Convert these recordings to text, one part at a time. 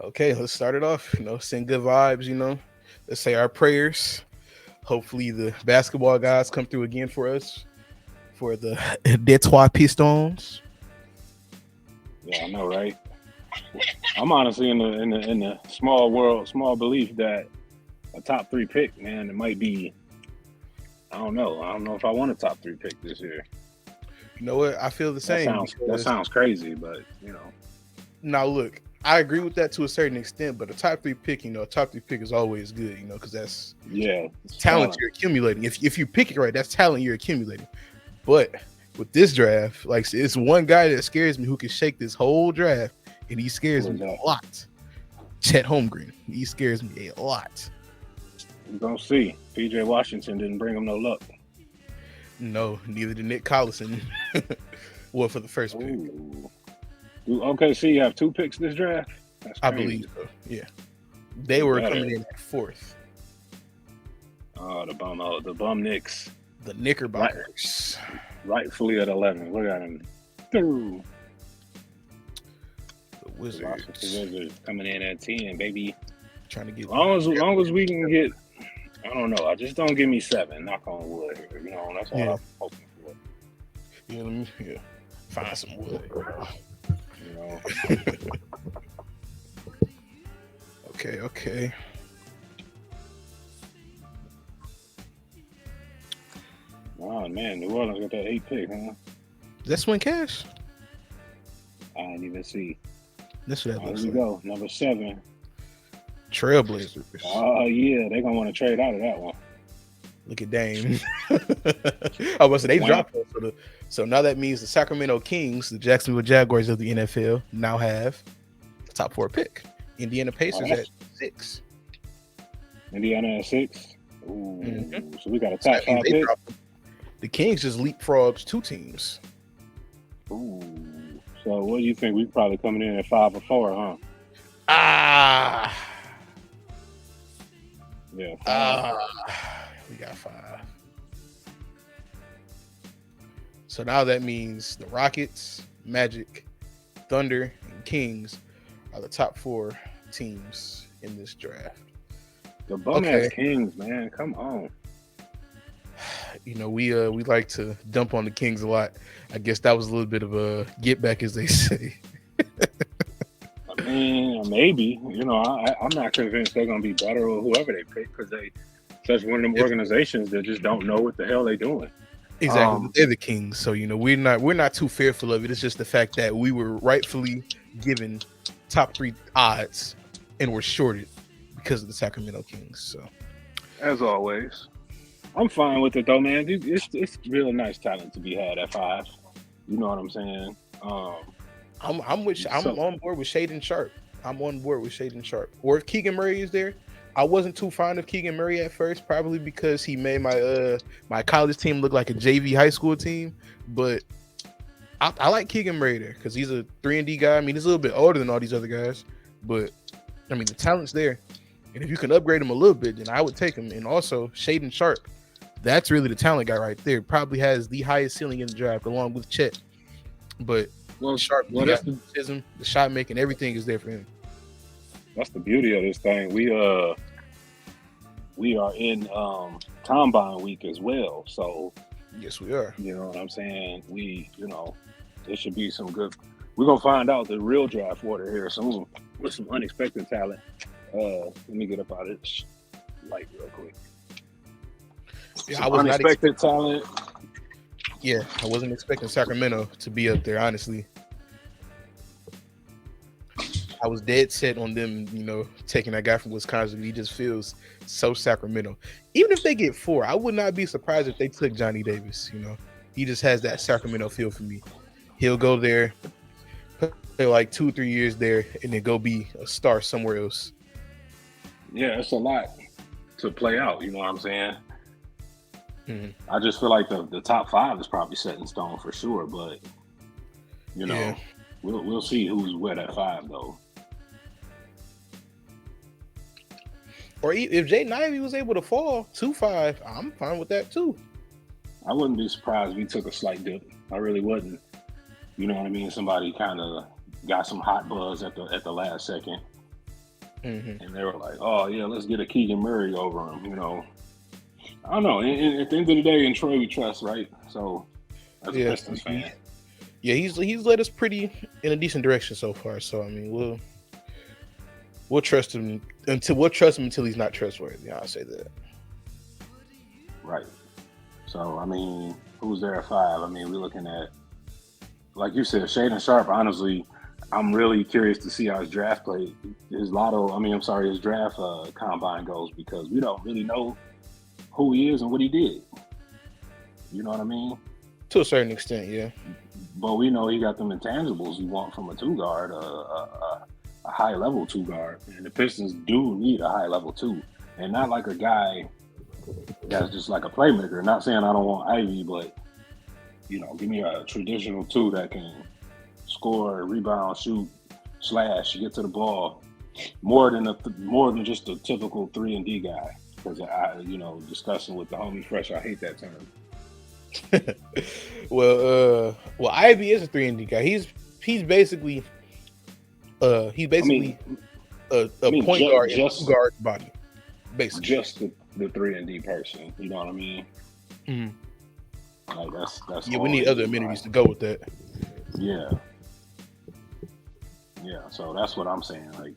Okay, let's start it off. Send good vibes. Let's say our prayers. Hopefully, the basketball guys come through again for us for the Detroit Pistons. Yeah, I know, right? I'm honestly in the small belief that a top three pick, man, it might be. I don't know. I don't know if I want a top three pick this year. You know what? I feel the That same sounds that because sounds crazy, but now look, I agree with that to a certain extent, but a top three pick, a top three pick is always good, because that's yeah, it's talent talent. you're accumulating. If you pick it right, that's talent you're accumulating. But with this draft, like it's one guy that scares me who can shake this whole draft, and he scares Who is me that? a lot. Chet Holmgren. He scares me a lot. We're gonna see. PJ Washington didn't bring him no luck. No, neither did Nick Collison. Well, for the first pick, Ooh. Do OKC have two picks this draft? That's I believe crazy. so. Yeah, they They were coming better. in at fourth. The bum Knicks, The right, Knickerbockers, rightfully at 11. Look at him. Through. the The Wizards, Washington Wizards coming in at 10, baby. trying to get. Long as we can get, I don't know. I just don't give me 7. Knock on wood. That's all Yeah, I'm hoping for. yeah. Find some wood. You know, Okay. oh man, New Orleans got that 8 pick, huh? That's Swing Cash. I didn't even see. That's what that Here looks we like. go, number 7. Trailblazers. Oh yeah, they're gonna want to trade out of that one. Look at Dame. I was say they Wham. dropped us. So now that means the Sacramento Kings, the Jacksonville Jaguars of the NFL, now have the top 4 pick. Indiana Oh, Pacers at that's 6. Indiana at 6. Mm-hmm. Ooh, so we got a So top that means 5 they pick. dropped them. The Kings just leapfrogged 2 teams. Ooh. So what do you think? We probably coming in at 5 or 4, huh? Ah, Yeah, 5. we got 5. So now that means the Rockets, Magic, Thunder, and Kings are the top 4 teams in this draft. The bum ass Okay, Kings, man. Come on. we like to dump on the Kings a lot. I guess that was a little bit of a get back, as they say. I mean, maybe. I'm not convinced they're gonna be better or whoever they pick because they such one of them If, organizations that just don't know what the hell they doing. exactly, but Um, they're the Kings, so we're not too fearful of it. It's just the fact that we were rightfully given top 3 odds and were shorted because of the Sacramento Kings. So as always, I'm fine with it though, man. It's really nice talent to be had at 5. You know what I'm saying? I'm So on board with Shaden Sharp. I'm on board with Shaden Sharp. Or if Keegan Murray is there, I wasn't too fond of Keegan Murray at first, probably because he made my college team look like a JV high school team. But I like Keegan Murray there because he's a 3-and-D guy. I mean, he's a little bit older than all these other guys, but I mean the talent's there. And if you can upgrade him a little bit, then I would take him. And also Shaden Sharp, that's really the talent guy right there. Probably has the highest ceiling in the draft, along with Chet. But well, Sharp, well, he got the shot making, everything is there for him. that's the beauty of this thing. We are in combine week as well, so Yes, we are. you know what I'm saying. There should be some good. We're gonna find out the real draft order here soon with some unexpected talent. Let me get up out of this light real quick. Yeah, I Some was not. unexpected talent. Yeah, I wasn't expecting Sacramento to be up there. Honestly, I was dead set on them. Taking that guy from Wisconsin. He just feels so Sacramento. Even if they get 4, I would not be surprised if they took Johnny Davis. He just has that Sacramento feel for me. He'll go there, play like 2-3 years there, and then go be a star somewhere else. Yeah, it's a lot to play out. You know what I'm saying? Mhm. I just feel like the top 5 is probably set in stone for sure, but you Yeah. know, we'll see who's where at 5 though. Or if Jaden Ivey was able to fall 2-5, I'm fine with that too. I wouldn't be surprised if we took a slight dip. I really wouldn't. You know what I mean? Somebody kind of got some hot buzz at the last second. Mm-hmm. and they were like, "Oh yeah, let's get a Keegan Murray over him." I don't know. At the end of the day, in Troy we trust, right? So as a Yeah, Pistons fan, yeah, he's led us pretty in a decent direction so far. So I mean, we'll trust him until he's not trustworthy. I'll say that. right? So I mean, who's there at 5? I mean, we're looking at, like you said, Shaden Sharp. Honestly, I'm really curious to see how his draft play, his draft combine goes, because we don't really know who he is and what he did. You know what I mean? To a certain extent, yeah. But we know he got them intangibles you want from a two guard, a high level two guard, and the Pistons do need a high level two, and not like a guy that's just like a playmaker. Not saying I don't want Ivy, but give me a traditional two that can score, rebound, shoot, slash, get to the ball more than just a typical 3-and-D guy. Because discussing with the homie Fresh, I hate that term. well, Ivy is a 3-and-D guy. He's basically a point guard and two guard body, basically. Just the 3-and-D person. You know what I mean? Mm-hmm. Like that's. Yeah, we need other amenities to go with that. Yeah. Yeah. So that's what I'm saying. Like,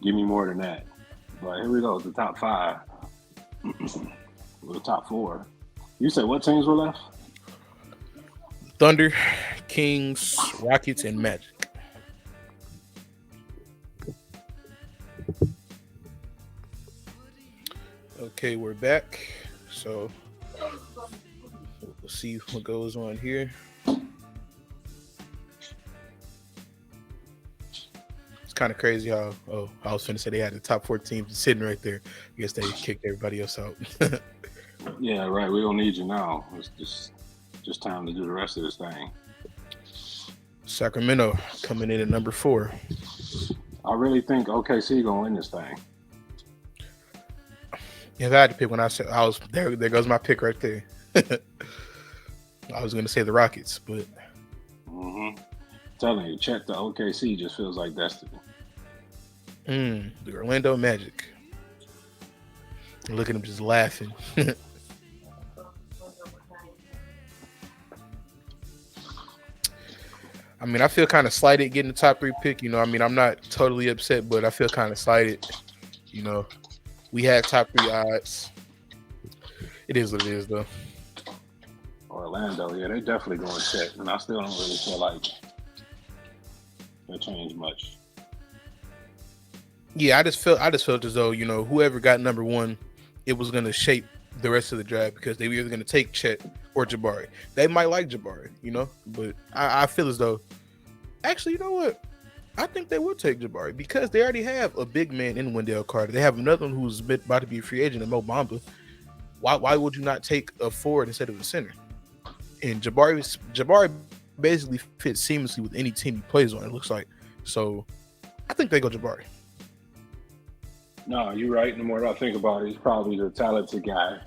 give me more than that. But here we go. The top 5. The top 4. You said what teams were left? Thunder, Kings, Rockets, and Magic. Okay, we're back. So we'll see what goes on here. It's kind of crazy how I was finna say they had the top 4 teams sitting right there. I guess they kicked everybody else out. Yeah, right. We don't need you now. It's just time to do the rest of this thing. Sacramento coming in at number 4. I really think OKC gonna win this thing. If I had to pick one, I was there. There goes my pick right there. I was gonna say the Rockets, but Telling you, check the OKC just feels like destiny. The Orlando Magic. Look at him just laughing. I mean, I feel kind of slighted getting the top 3 pick. I'm not totally upset, but I feel kind of slighted. We had top 3 odds. It is what it is, though. Orlando, yeah, they definitely going to check, and I still don't really feel like they changed much. Yeah, I just felt as though whoever got number 1, it was going to shape the rest of the draft, because they were either going to take Chet or Jabari. They might like Jabari, but I feel as though, actually, you know what? I think they will take Jabari, because they already have a big man in Wendell Carter. They have another one who's about to be a free agent in Mo Bamba. Why would you not take a forward instead of a center? And Jabari basically fits seamlessly with any team he plays on, it looks like. So I think they go Jabari. No, you're right. The more I think about it, he's probably the talented guy,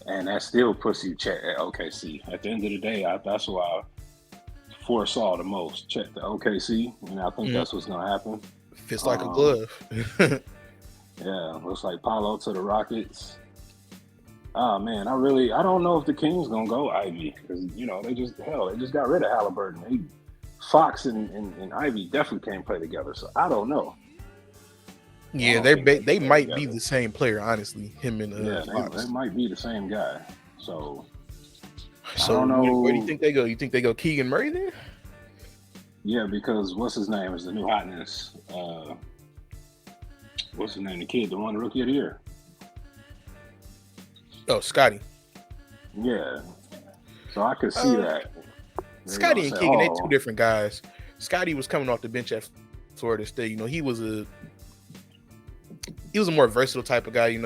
and that still puts you Chet at OKC. At the end of the day, that's why I foresaw the most. Chet to OKC, and I think that's what's going to happen. Fits like a glove. Yeah, looks like Paolo to the Rockets. Oh man, I don't know if the Kings gonna go Ivy, because they just got rid of Halliburton. Fox and Ivy definitely can't play together, so I don't know. Yeah, they might be the same player, honestly. Him and Fox. They might be the same guy. So I don't know. Where do you think they go? You think they go Keegan Murray there? Yeah, because what's his name is the new hotness. What's his name? The kid, the one rookie of the year. Oh, Scotty. Yeah. So I could see that. Scotty and Keegan, they're 2 different guys. Scotty was coming off the bench at Florida State. He was a more versatile type of guy.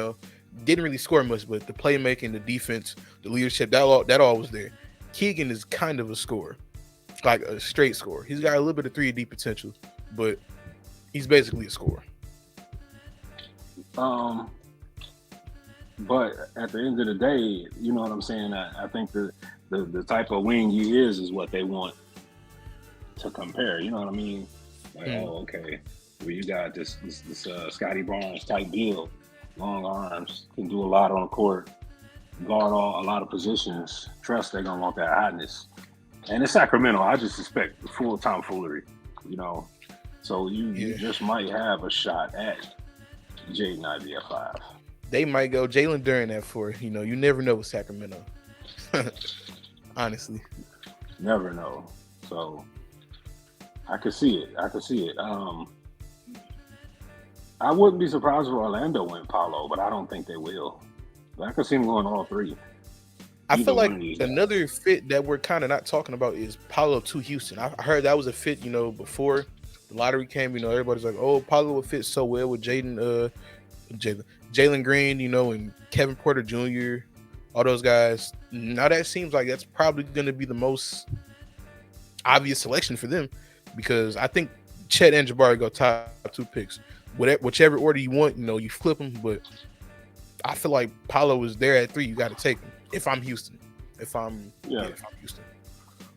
Didn't really score much, but the playmaking, the defense, the leadership, that all was there. Keegan is kind of a scorer, like a straight scorer. He's got a little bit of 3D potential, but he's basically a scorer. But at the end of the day, you know what I'm saying? I think the type of wing he is what they want to compare. You know what I mean? Like, okay. where you got this Scotty Barnes type build, long arms, can do a lot on the court, guard a lot of positions. Trust they're gonna want that hotness. And in Sacramento, I just expect full tomfoolery, you know. So you Yeah, just might have a shot at Jaden Ivey at 5. they might go Jalen Duren at 4. You know, you never know with Sacramento. Honestly, Never know. So I could see it. I could see it. I wouldn't be surprised if Orlando went Paolo, but I don't think they will. But I could see them going all three. I Either feel one like of these guys. another fit that we're kind of not talking about is Paolo to Houston. I heard that was a fit, you know, before the lottery came. You know, everybody's like, "Oh, Paolo would fit so well with Jalen Green, you know, and Kevin Porter Jr. All those guys." Now that seems like that's probably going to be the most obvious selection for them because I think Chet and Jabari go top 2 picks. Whichever order you want, you know, you flip them. But I feel like Paolo is there at 3. You got to take him. If I'm Houston, if I'm Houston,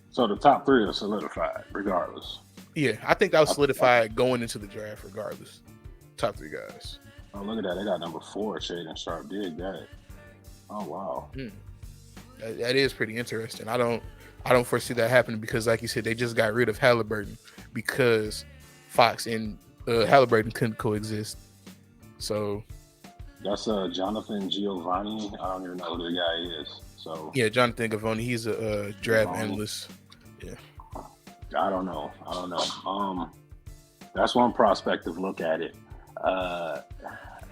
So the top three are solidified, regardless. yeah, I think that was solidified going into the draft, regardless. Top 3 guys. Oh, look at that. They got number 4, Shaden Sharp. Dig that. Oh, wow. That is pretty interesting. I don't foresee that happening because, like you said, they just got rid of Halliburton because Fox and Halliburton couldn't coexist. So That's Jonathan Giovanni. I don't even know who the guy is. So yeah, Jonathan Gavoni, he's a draft Gavoni. analyst. Yeah, I don't know. That's one prospective look at it.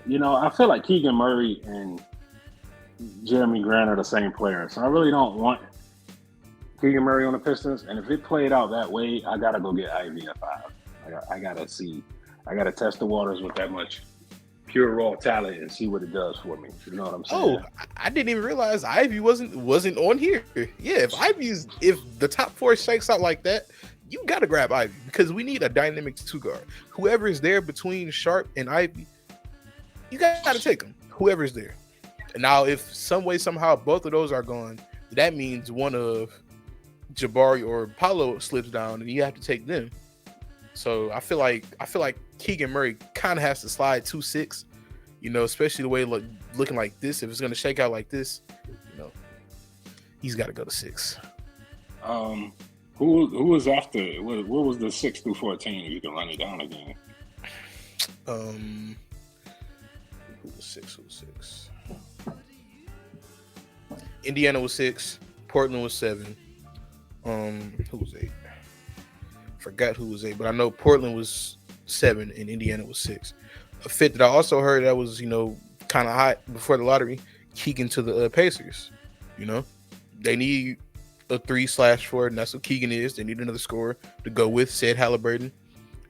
You know, I feel like Keegan Murray and Jeremy Grant are the same player, so I really don't want Keegan Murray on the Pistons. And if it played out that way, I gotta go get Ivy at 5. I gotta see. I gotta test the waters with that much pure raw talent and see what it does for me. You know what I'm saying? Oh, I didn't even realize Ivy wasn't on here. Yeah, if the top 4 shakes out like that, you gotta grab Ivy because we need a dynamic 2 guard. Whoever is there between Sharp and Ivy, you gotta take them. Whoever's there. And now, if some way somehow both of those are gone, that means one of Jabari or Paolo slips down, and you have to take them. So I feel like Keegan Murray kind of has to slide 2-6, you know, especially the way looking like this. If it's going to shake out like this, you know, he's got to go to 6. Who was after? What was the 6 through 14? If you can run it down again. Who was 6? Indiana was 6. Portland was 7. Who was 8? Forgot who was 8, but I know Portland was 7 and Indiana was 6. A fit that I also heard that was, you know, kind of hot before the lottery, Keegan to the Pacers. You know, they need a 3/4, and that's what Keegan is. They need another scorer to go with said Halliburton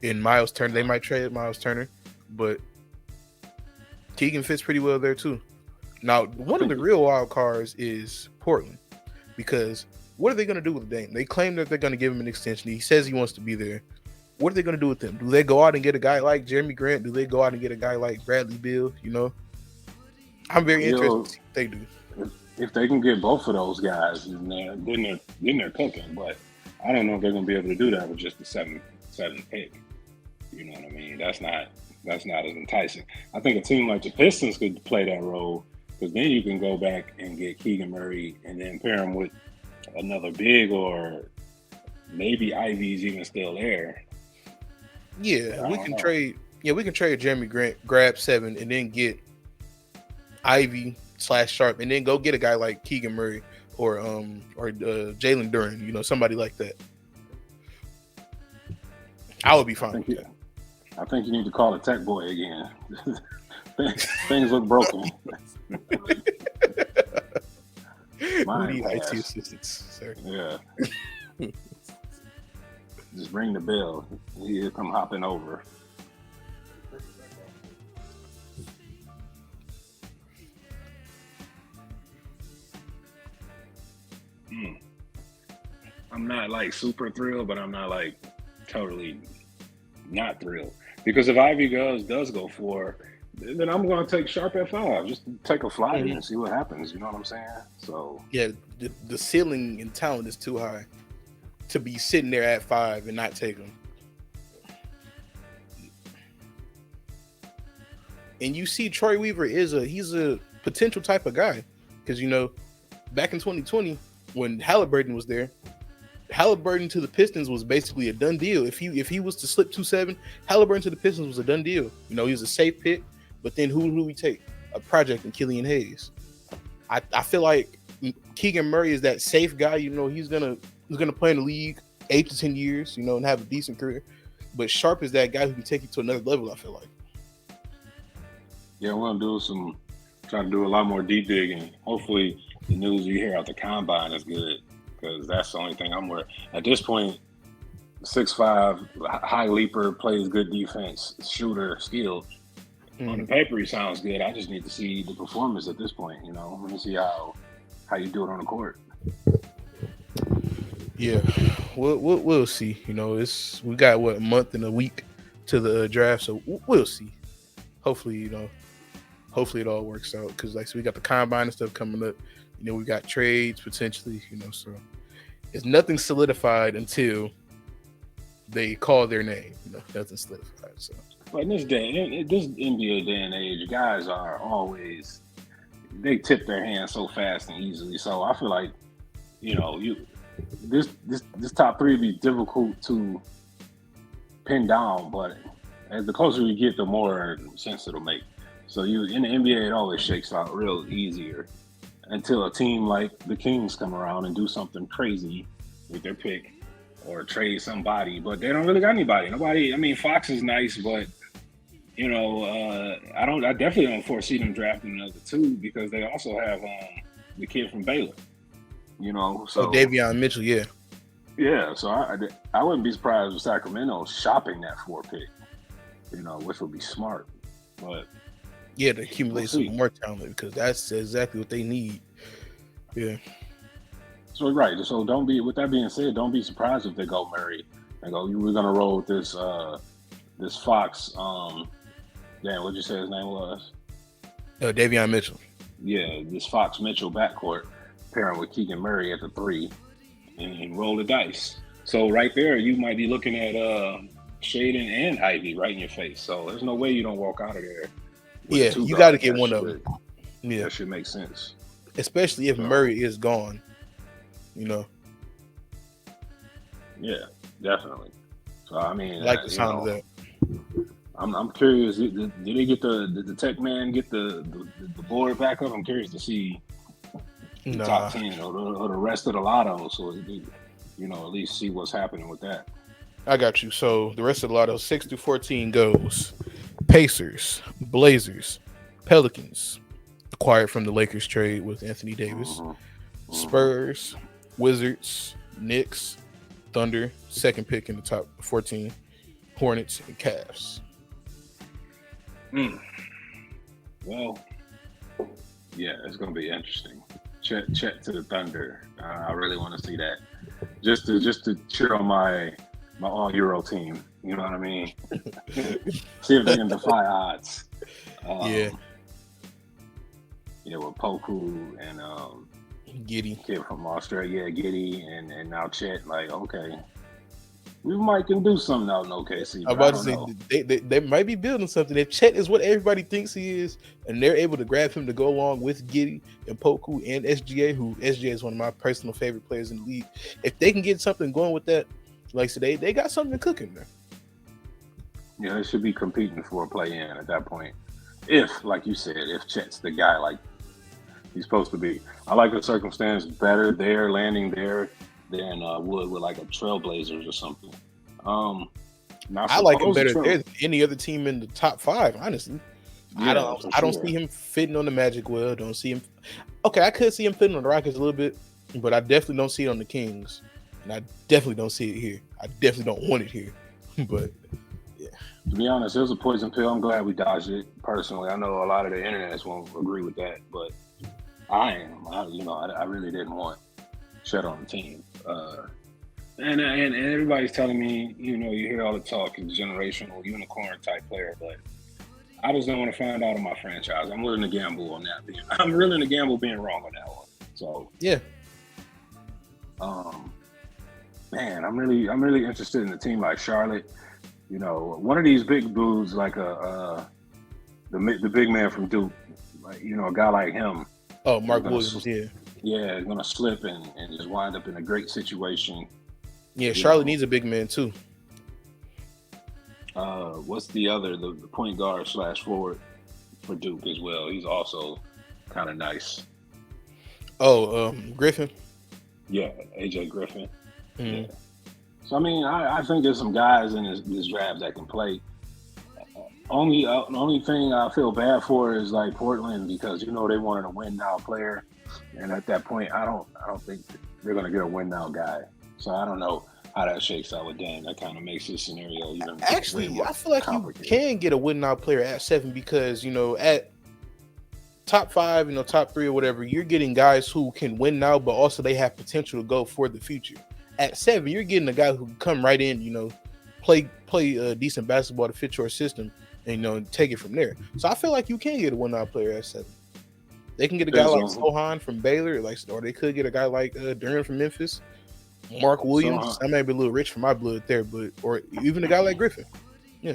and Miles Turner. They might trade Miles Turner, but Keegan fits pretty well there too. Now, one of the real wild cards is Portland, because what are they going to do with Dame? They claim that they're going to give him an extension. He says he wants to be there. What are they going to do with him? Do they go out and get a guy like Jeremy Grant? Do they go out and get a guy like Bradley Beal? You know, I'm very interested to see what they do. If they can get both of those guys, then they're cooking. But I don't know if they're going to be able to do that with just the 7th pick. You know what I mean? That's not as enticing. I think a team like the Pistons could play that role, because then you can go back and get Keegan Murray and then pair him with another big, or maybe Ivy's even still there. Yeah, we can trade. Yeah, we can trade Jeremy Grant, grab 7, and then get Ivy/Sharp, and then go get a guy like Keegan Murray or Jalen Duren. You know, somebody like that. I would be fine with that. I think you need to call a tech boy again. Things look broken. We need IT assistants, sir. Yeah. Just ring the bell. He'll come hopping over. I'm not like super thrilled, but I'm not like totally not thrilled. Because if Ivy does go 4, then I'm going to take Sharp at 5. Just take a flyer and see what happens. You know what I'm saying? So yeah, the ceiling in talent is too high to be sitting there at 5 and not take them. And you see Troy Weaver he's a potential type of guy. Because, back in 2020, when Halliburton was there, Halliburton to the Pistons was basically a done deal. If he was to slip 2-7, Halliburton to the Pistons was a done deal. He was a safe pick. But then who do we take? A project in Killian Hayes. I feel like Keegan Murray is that safe guy. He's gonna play in the league 8 to 10 years. And have a decent career. But Sharp is that guy who can take you to another level. I feel like. Yeah, we're gonna try to do a lot more deep digging. Hopefully, the news you hear out the combine is good, because that's the only thing I'm worried. At this point, 6'5", high leaper, plays good defense, shooter, skill. On the paper, he sounds good. I just need to see the performance at this point. Let me see how you do it on the court. Yeah, we'll see. We got a month and a week to the draft, so we'll see. Hopefully, it all works out, because like so we got the combine and stuff coming up. We got trades potentially. So it's nothing solidified until they call their name. Nothing solidified. So. But in this NBA day and age, guys are always, they tip their hand so fast and easily. So I feel like, this top three would be difficult to pin down, but as the closer you get, the more sense it'll make. So in the NBA, it always shakes out real easier until a team like the Kings come around and do something crazy with their pick or trade somebody, but they don't really got anybody. Nobody. I mean, Fox is nice, but I definitely don't foresee them drafting another two, because they also have the kid from Baylor. So Davion Mitchell, yeah. Yeah, so I wouldn't be surprised if Sacramento shopping that 4 pick, which would be smart. But yeah, to accumulate some more talent, because that's exactly what they need. Yeah. So right. So with that being said, don't be surprised if they go Murray and go, we're gonna roll with this Fox. What'd you say his name was? Davion Mitchell. Yeah, this Fox Mitchell backcourt pairing with Keegan Murray at the 3 and roll the dice. So right there, you might be looking at Shaden and Ivy right in your face. So there's no way you don't walk out of there. Yeah, you got to get one of them. Yeah, that should make sense. Especially if Murray is gone. Yeah, definitely. So I mean, I like the sound of that. I'm curious. Did they get the tech man get the board back up? I'm curious to see the top 10 or the rest of the lotto, so at least see what's happening with that. I got you. So the rest of the lotto, 6 through 14 goes Pacers, Blazers, Pelicans, acquired from the Lakers trade with Anthony Davis, Spurs, Wizards, Knicks, Thunder, second pick in the top 14, Hornets, and Cavs. Well, yeah, it's going to be interesting. Chet to the Thunder. I really want to see that. Just to cheer on my all-Euro team. You know what I mean? See if they can defy odds. Yeah, with Poku and Giddey, kid from Australia, Giddey, and now Chet. Like, okay, we might can do something out in OKC. I'm about to say they might be building something. If Chet is what everybody thinks he is, and they're able to grab him to go along with Giddey and Poku and SGA, who SGA is one of my personal favorite players in the league. If they can get something going with that, like today, they got something cooking there. Yeah, they should be competing for a play-in at that point. If, like you said, if Chet's the guy like he's supposed to be. I like the circumstance better there, landing there, than would with like a Trailblazers or something. I like him better there than any other team in the top 5, honestly. Yeah, I don't see him fitting on the Magic well. Don't see him. Okay, I could see him fitting on the Rockets a little bit, but I definitely don't see it on the Kings. And I definitely don't see it here. I definitely don't want it here. But yeah. To be honest, it was a poison pill. I'm glad we dodged it personally. I know a lot of the internets won't agree with that, but I am. I really didn't want Chet on the team. And everybody's telling me, you hear all the talk, he's a generational unicorn type player, but I just don't want to find out on my franchise. I'm willing to gamble on that. I'm willing to gamble being wrong on that one. So yeah. Man, I'm really interested in a team like Charlotte. One of these big dudes like a the big man from Duke, like a guy like him. Oh, is Mark gonna Williams, yeah. Yeah, is gonna slip and just wind up in a great situation. Yeah, You Charlotte know, needs a big man too. what's the other the point guard slash forward for Duke as well? He's also kind of nice. Oh, Griffin. Yeah, AJ Griffin. Yeah. Mm. So I mean, I think there's some guys in this draft that can play. The only thing I feel bad for is like Portland because they wanted a win now player, and at that point, I don't think they're gonna get a win now guy. So I don't know how that shakes out with Dan. That kind of makes this scenario even way Actually, more I feel like you complicated. can get a win now player at 7 because at top 5, top 3 or whatever, you're getting guys who can win now, but also they have potential to go for the future. At 7, you're getting a guy who can come right in, play decent basketball to fit your system, and take it from there. So I feel like you can get a win now player at 7. They can get a guy like Sohan from Baylor, or they could get a guy like Durham from Memphis, Mark Williams. I may be a little rich for my blood there, or even a guy like Griffin. Yeah.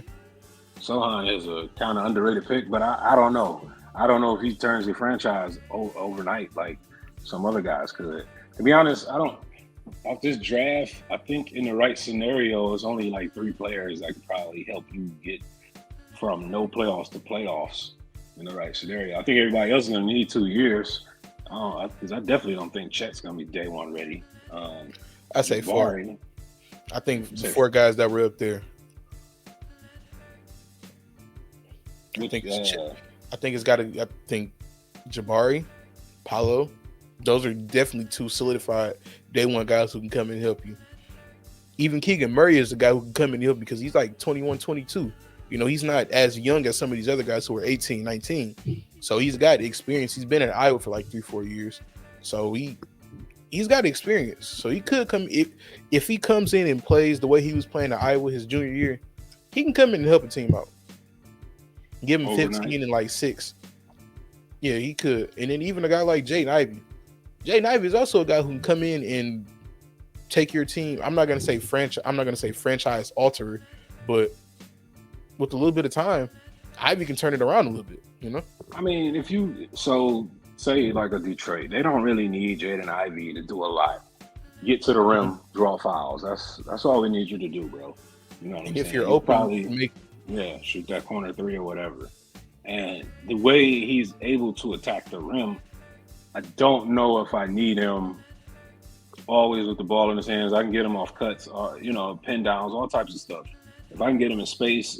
Sohan is a kind of underrated pick, but I don't know. I don't know if he turns the franchise overnight like some other guys could. To be honest, I don't. Off this draft, I think in the right scenario, it's only like 3 players that could probably help you get from no playoffs to playoffs in the right scenario. I think everybody else is going to need 2 years because I definitely don't think Chet's going to be day one ready. I say 4. I think the 4 guys that were up there. I think it's got to. I think Jabari, Paolo, those are definitely 2 solidified day one guys who can come and help you. Even Keegan Murray is a guy who can come and help because he's like 21, 22. He's not as young as some of these other guys who are 18, 19. So he's got experience. He's been at Iowa for like 3-4 years. So he's got experience. So he could come if he comes in and plays the way he was playing at Iowa his junior year, he can come in and help a team out. Give him 15 and like 6. Yeah, he could. And then even a guy like Jaden Ivey. Jaden Ivey is also a guy who can come in and take your team. I'm not gonna say franchise alterer, but with a little bit of time, Ivey can turn it around a little bit. I mean, if you say like a Detroit, they don't really need Jaden Ivey to do a lot. Get to the rim, draw fouls. That's all we need you to do, bro. You know what I'm saying? If you're open, shoot that corner 3 or whatever. And the way he's able to attack the rim, I don't know if I need him always with the ball in his hands. I can get him off cuts, or pin downs, all types of stuff. If I can get him in space,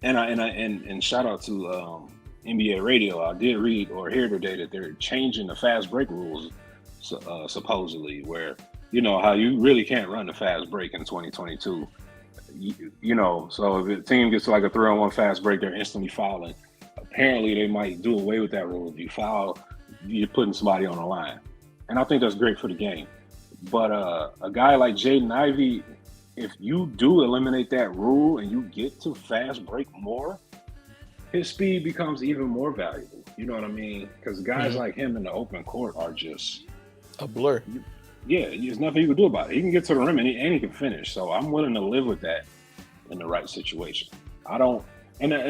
and shout out to NBA Radio, I did read or hear today that they're changing the fast break rules, supposedly, where how you really can't run the fast break in 2022. So if a team gets like a 3-on-1 fast break, they're instantly fouling. Apparently, they might do away with that rule. If you foul, you're putting somebody on the line, and I think that's great for the game. But a guy like Jaden Ivey, if you do eliminate that rule and you get to fast break more, his speed becomes even more valuable. You know what I mean? Because guys like him in the open court are just a blur. Yeah, there's nothing you can do about it. He can get to the rim and he can finish. So I'm willing to live with that in the right situation. And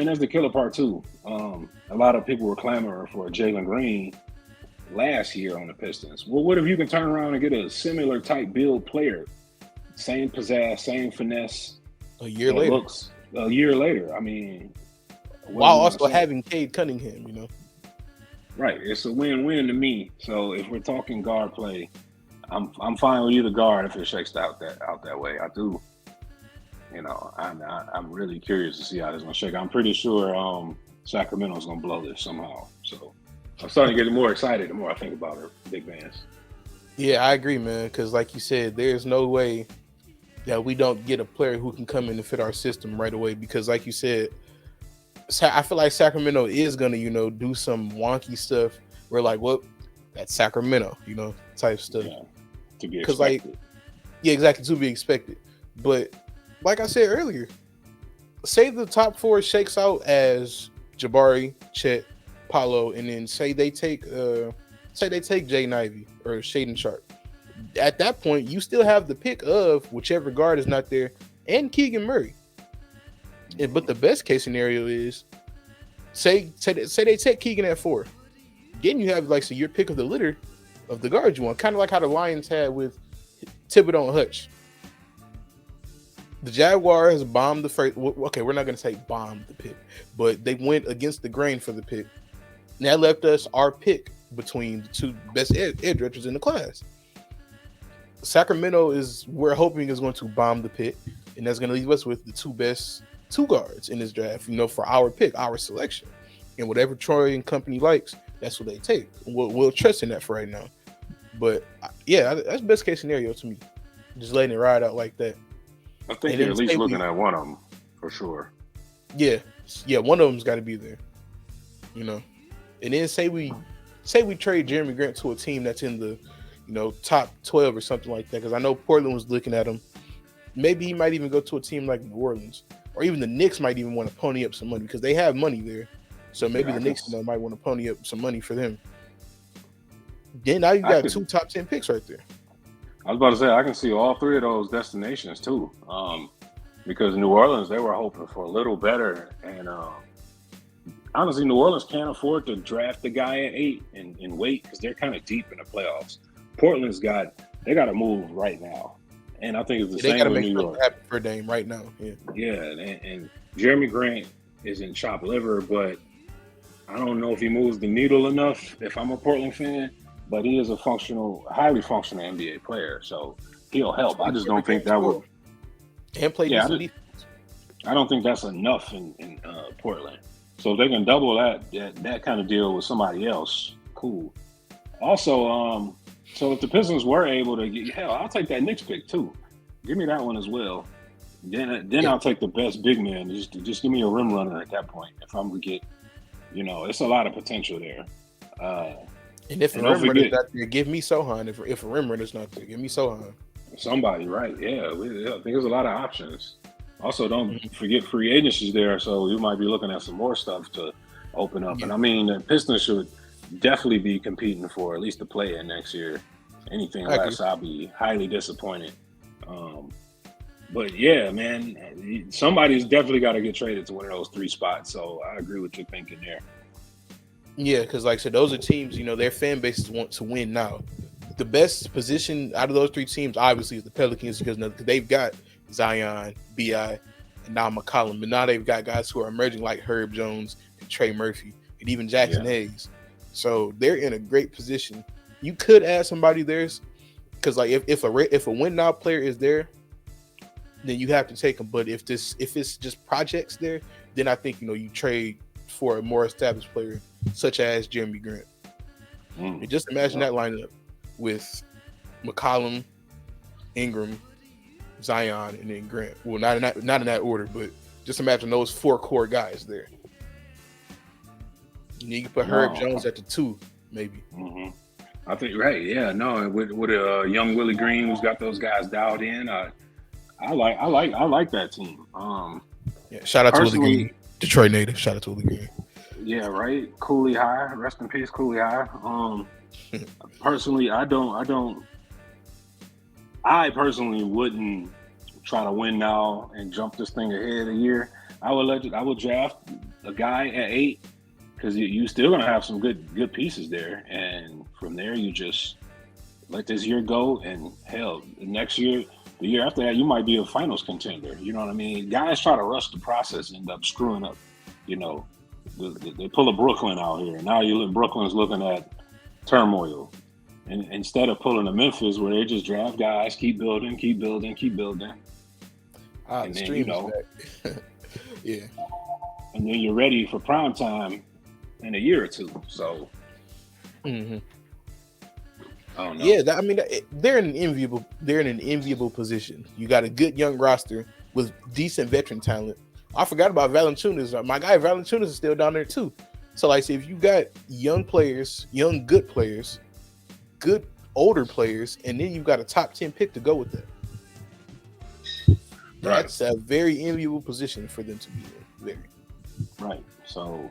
that's the killer part too. A lot of people were clamoring for Jalen Green last year on the Pistons. Well, what if you can turn around and get a similar type build player? Same pizzazz, same finesse. A year later. I mean, while also having Cade Cunningham, Right. It's a win-win to me. So if we're talking guard play, I'm fine with either guard if it shakes out that way. I do. I'm really curious to see how this is gonna shake. I'm pretty sure Sacramento's gonna blow this somehow. So I'm starting to get more excited the more I think about her big bands. Yeah, I agree, man. Because like you said, there's no way that we don't get a player who can come in and fit our system right away. Because like you said, I feel like Sacramento is gonna, do some wonky stuff. We're like, well, that's Sacramento, type stuff. Yeah, to be expected. Exactly, to be expected. But like I said earlier, say the top 4 shakes out as Jabari, Chet, Paolo, and then say they take Jaden Ivey or Shaedon Sharp. At that point, you still have the pick of whichever guard is not there and Keegan Murray. But the best case scenario is say they take Keegan at 4. Then you have like so your pick of the litter of the guards you want, kind of like how the Lions had with Thibodeau and Hutch. The Jaguars bombed the first. Okay, we're not going to say bombed the pick, but they went against the grain for the pick. And that left us our pick between the two best edge rushers in the class. Sacramento we're hoping is going to bomb the pick, and that's going to leave us with the two best two guards in this draft, for our pick, our selection. And whatever Troy and company likes, that's what they take. We'll trust in that for right now. But yeah, that's best case scenario to me. Just letting it ride out like that. I think you're at least looking at one of them for sure. Yeah, one of them's got to be there. And then say we trade Jeremy Grant to a team that's in the top 12 or something like that, because I know Portland was looking at him. Maybe he might even go to a team like New Orleans, or even the Knicks might even want to pony up some money because they have money there. So maybe the Knicks might want to pony up some money for them. Then now you got two top 10 picks right there. I was about to say I can see all three of those destinations too, because New Orleans, they were hoping for a little better, and honestly, New Orleans can't afford to draft the guy at 8 and wait because they're kind of deep in the playoffs. Portland's got to move right now, and I think it's the same with New York. Happen for Dame right now. Yeah, and Jeremy Grant is in chopped liver, but I don't know if he moves the needle enough. If I'm a Portland fan. But he is a highly functional NBA player, so he'll help. I just don't think that would. And play defense. I don't think that's enough in Portland. So if they can double that kind of deal with somebody else, cool. Also, so if the Pistons were able to get, I'll take that Knicks pick too. Give me that one as well. Then I'll take the best big man. Just give me a rim runner at that point. If I'm gonna get, it's a lot of potential there. And if a rim runner's not there, give me Sohan. If a rim runner's not there, give me Sohan. Somebody, right? Yeah, I think there's a lot of options. Also, don't forget free agency's there, so you might be looking at some more stuff to open up. Yeah. And I mean, the Pistons should definitely be competing for at least the play-in next year. Anything less, I'll be highly disappointed. But yeah, man, somebody's definitely got to get traded to one of those 3 spots. So I agree with your thinking there. Yeah, because like I said, those are teams, their fan bases want to win now. The best position out of those 3 teams, obviously, is the Pelicans because they've got Zion, B.I., and now McCollum. And now they've got guys who are emerging like Herb Jones and Trey Murphy and even Jackson Hayes. So they're in a great position. You could add somebody there because like if a win now player is there, then you have to take them. But if it's just projects there, then I think you trade for a more established player such as Jeremy Grant. And just imagine that lineup with McCollum, Ingram, Zion, and then Grant. Well, not in that order, but just imagine those 4 core guys there. You can put Herb Jones at the 2, maybe. Mm-hmm. I think right, yeah, no, with young Willie Green who's got those guys dialed in. I like that team. Shout out to Willie Green, Detroit native. Shout out to Willie Green. Yeah, right. Cooley High, rest in peace, Cooley High. Personally, I personally wouldn't try to win now and jump this thing ahead a year. I would draft a guy at 8 because you still gonna have some good pieces there, and from there you just let this year go, and hell, next year, the year after that, you might be a finals contender. You know what I mean? Guys try to rush the process, end up screwing up. They pull a Brooklyn out here. Now Brooklyn's looking at turmoil. And instead of pulling a Memphis where they just draft guys, keep building. And then, yeah. And then you're ready for prime time in a year or 2. So, I don't know. Yeah, they're in an enviable position. You got a good young roster with decent veteran talent. I forgot about Valanciunas. My guy Valanciunas is still down there too. So like, if you got young players, young good players, good older players, and then you've got a top 10 pick to go with that. That's a very enviable position for them to be in. Very. Right. So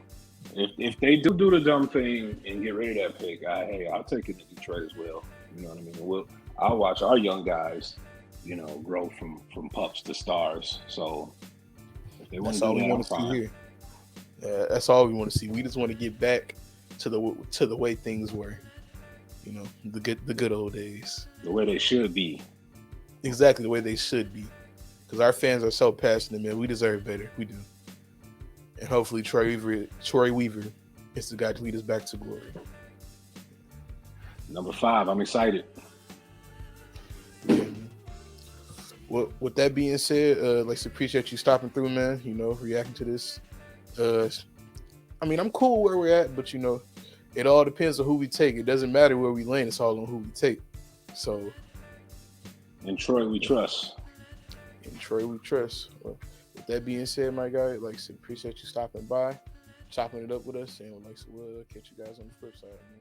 if they do the dumb thing and get rid of that pick, I'll take it to Detroit as well. You know what I mean? I'll watch our young guys, grow from pups to stars. So if they want to do that, I'm fine. That's all we want to see. We just want to get back to the way things were. You know, the good old days. The way they should be. Exactly the way they should be. Because our fans are so passionate, man. We deserve better. We do. And hopefully Troy Weaver is the guy to lead us back to glory. Number 5, I'm excited. Yeah, well, with that being said, like, appreciate you stopping through, man. You know, reacting to this. I mean, I'm cool where we're at, but you know, it all depends on who we take. It doesn't matter where we land; it's all on who we take. So, in Troy, we trust. In Troy, we trust. Well, with that being said, my guy, like I said, appreciate you stopping by, chopping it up with us, and like, so we'll catch you guys on the flip side, man.